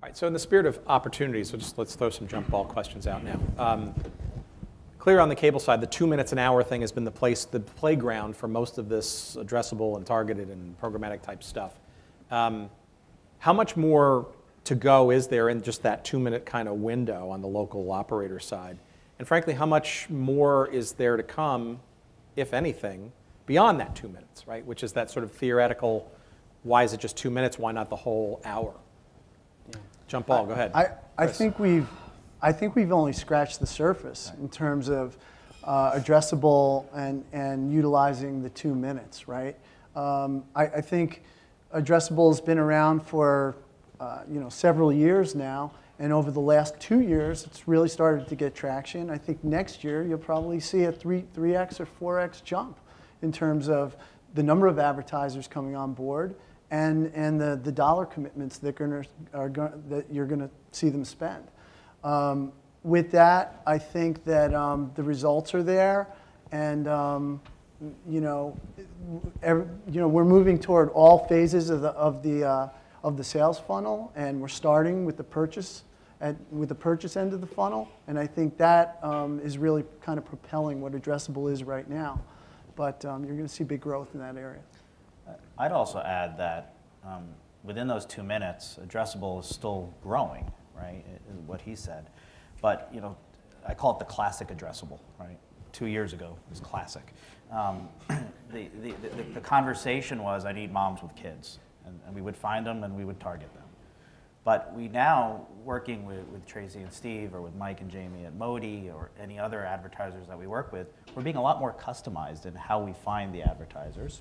All right, so in the spirit of opportunities, let's throw some jump ball questions out now. Clear on the cable side, the 2 minutes an hour thing has been the playground for most of this addressable and targeted and programmatic type stuff. How much more to go is there in just that 2 minute kind of window on the local operator side? And frankly, how much more is there to come, if anything, beyond that 2 minutes, right? Which is that sort of theoretical, why is it just 2 minutes, why not the whole hour? Yeah. Jump ball, go ahead. I think we've only scratched the surface in terms of addressable and utilizing the 2 minutes, right? I think addressable has been around for several years now, and over the last 2 years, it's really started to get traction. I think next year you'll probably see a 3x or 4x jump in terms of the number of advertisers coming on board and the dollar commitments that you're going to see them spend. With that, I think that the results are there, and we're moving toward all phases of the sales funnel, and we're starting with the purchase end of the funnel, and I think that is really kind of propelling what addressable is right now. But you're going to see big growth in that area. I'd also add that within those 2 minutes, addressable is still growing, right? Is what he said. But I call it the classic addressable, right? 2 years ago it was classic. The conversation was, I need moms with kids, and we would find them and we would target them. But we now, working with Tracy and Steve, or with Mike and Jamie at Modi, or any other advertisers that we work with, we're being a lot more customized in how we find the advertisers,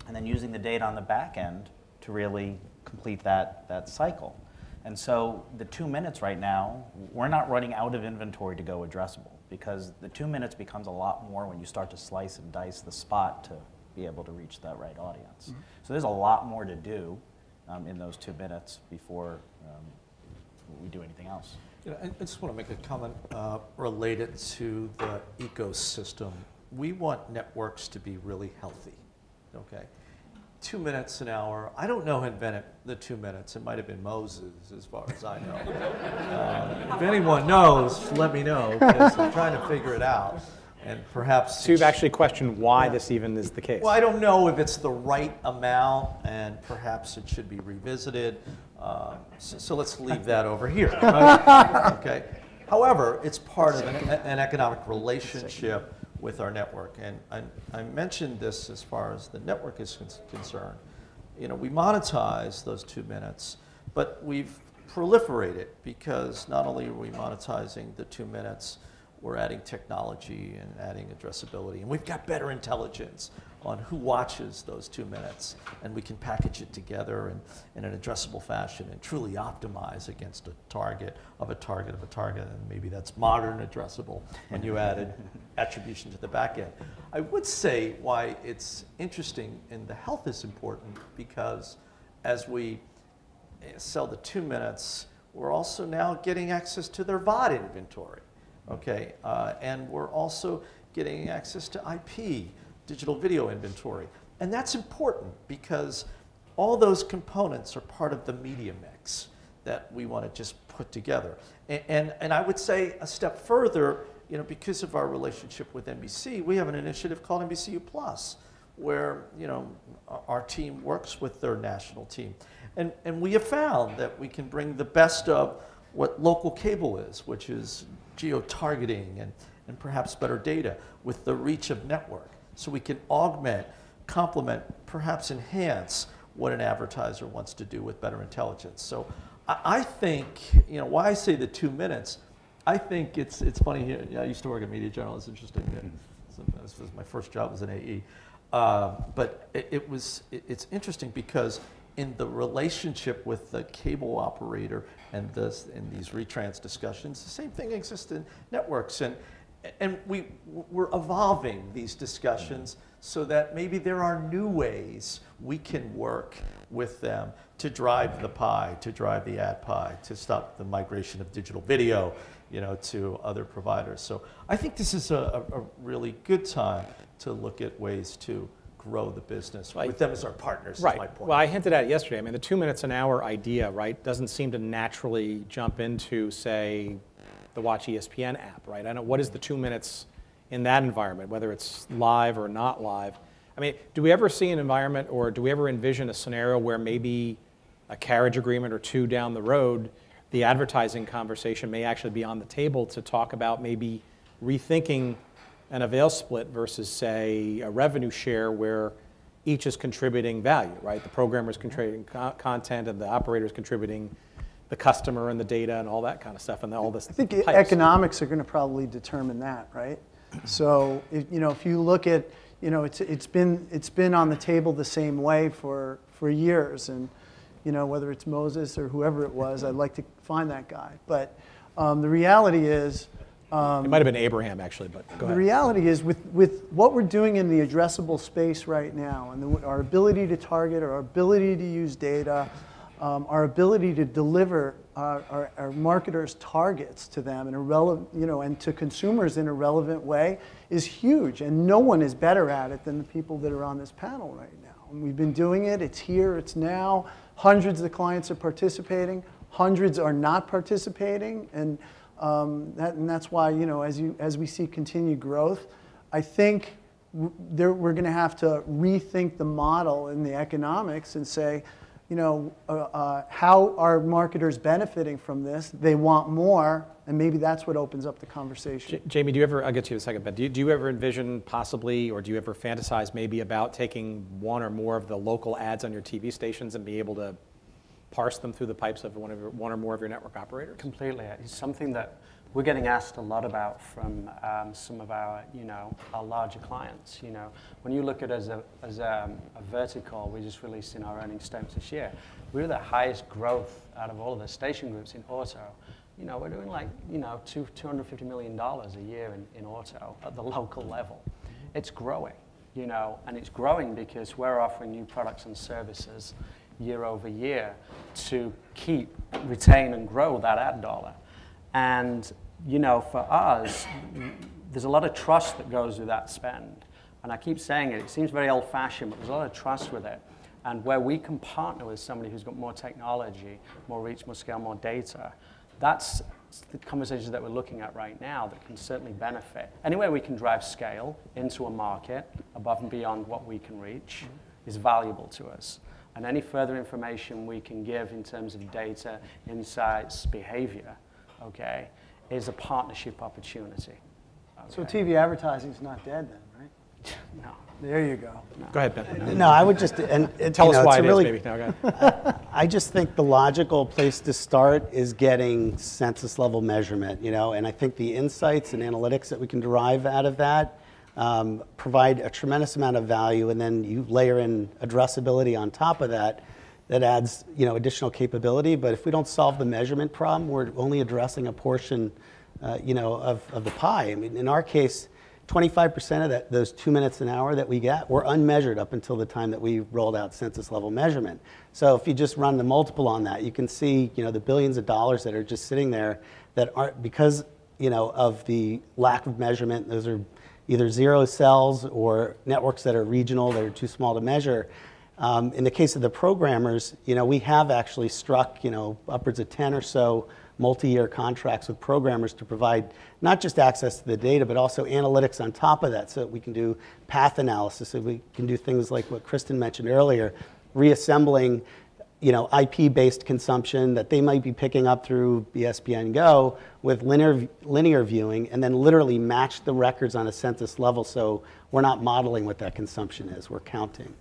and then using the data on the back end to really complete that cycle. And so the 2 minutes right now, we're not running out of inventory to go addressable, because the 2 minutes becomes a lot more when you start to slice and dice the spot to be able to reach that right audience. Mm-hmm. So there's a lot more to do in those 2 minutes before we do anything else. I just want to make a comment related to the ecosystem. We want networks to be really healthy, okay? 2 minutes an hour. I don't know who invented the 2 minutes. It might have been Moses, as far as I know. If anyone knows, let me know, because I'm trying to figure it out. And perhaps... So you've actually questioned why this even is the case. Well, I don't know if it's the right amount, and perhaps it should be revisited. So let's leave that over here. Right? Okay. However, it's part of an economic relationship with our network. And I mentioned this as far as the network is concerned. We monetize those 2 minutes, but we've proliferated, because not only are we monetizing the 2 minutes, we're adding technology and adding addressability. And we've got better intelligence on who watches those 2 minutes. And we can package it together in an addressable fashion and truly optimize against a target of a target of a target. And maybe that's modern addressable when you added attribution to the back end. I would say why it's interesting and the health is important, because as we sell the 2 minutes, we're also now getting access to their VOD inventory. Okay, and we're also getting access to IP, digital video inventory. And that's important, because all those components are part of the media mix that we want to just put together. And I would say a step further, because of our relationship with NBC, we have an initiative called NBCU Plus, where our team works with their national team. And we have found that we can bring the best of what local cable is, which is geo-targeting and perhaps better data, with the reach of network. So we can augment, complement, perhaps enhance what an advertiser wants to do with better intelligence. So I think, why I say the 2 minutes, I think it's funny here. I used to work at Media Journal. It's interesting. This was my first job as an AE. But it's interesting, because in the relationship with the cable operator and in these retrans discussions, the same thing exists in networks. And we're evolving these discussions so that maybe there are new ways we can work with them to drive the pie, to drive the ad pie, to stop the migration of digital video, to other providers. So I think this is a really good time to look at ways to grow the business Right. with them as our partners, Right. is my point. Well, I hinted at it yesterday. I mean, the 2 minutes an hour idea, right, doesn't seem to naturally jump into, say, the Watch ESPN app, right? I know, what is the 2 minutes in that environment, whether it's live or not live? I mean, do we ever see an environment, or do we ever envision a scenario where maybe a carriage agreement or two down the road, the advertising conversation may actually be on the table to talk about maybe rethinking an avail split versus, say, a revenue share where each is contributing value, right? The programmer is contributing content, and the operator is contributing the customer and the data and all that kind of stuff, and all this. I think pipes. economics are going to probably determine that, right? So, if you look at, it's been on the table the same way for years, and whether it's Moses or whoever it was, I'd like to find that guy. But the reality is, It might have been Abraham, actually, but go the ahead. reality is with what we're doing in the addressable space right now, and our ability to target, our ability to use data, our ability to deliver our marketers' targets to them in a relevant, and to consumers in a relevant way is huge. And no one is better at it than the people that are on this panel right now. And we've been doing it. It's here. It's now. Hundreds of clients are participating. Hundreds are not participating. And that's why, as we see continued growth, I think we're going to have to rethink the model in the economics and say, how are marketers benefiting from this? They want more, and maybe that's what opens up the conversation. Jamie, do you ever, I'll get to you in a second, but do you ever envision possibly, or do you ever fantasize maybe about taking one or more of the local ads on your TV stations and be able to parse them through the pipes of one or more of your network operators? Completely. It's something that we're getting asked a lot about from some of our larger clients. When you look at it as a vertical, we just released in our earnings statements this year, we were the highest growth out of all of the station groups in auto. We're doing like $250 million a year in auto at the local level. It's growing, and it's growing because we're offering new products and services year over year to keep, retain, and grow that ad dollar. And, for us, there's a lot of trust that goes with that spend. And I keep saying it seems very old-fashioned, but there's a lot of trust with it. And where we can partner with somebody who's got more technology, more reach, more scale, more data, that's the conversations that we're looking at right now that can certainly benefit. Anywhere we can drive scale into a market above and beyond what we can reach is valuable to us. And any further information we can give in terms of data, insights, behavior, is a partnership opportunity. So TV advertising is not dead then, right? No. There you go. Go ahead, Ben. No, I would just Tell us why it is, really, baby. No, go ahead. I just think the logical place to start is getting census level measurement, and I think the insights and analytics that we can derive out of that provide a tremendous amount of value, and then you layer in addressability on top of that. That adds, additional capability. But if we don't solve the measurement problem, we're only addressing a portion, of the pie. I mean, in our case, 25% of those 2 minutes an hour that we get were unmeasured up until the time that we rolled out census level measurement. So if you just run the multiple on that, you can see, the billions of dollars that are just sitting there that aren't, because, of the lack of measurement. Those are either zero cells or networks that are regional, that are too small to measure. In the case of the programmers, we have actually struck, upwards of 10 or so multi-year contracts with programmers to provide not just access to the data, but also analytics on top of that, so that we can do path analysis, so we can do things like what Kristen mentioned earlier, reassembling, IP-based consumption that they might be picking up through ESPN Go with linear viewing, and then literally match the records on a census level, so we're not modeling what that consumption is, we're counting.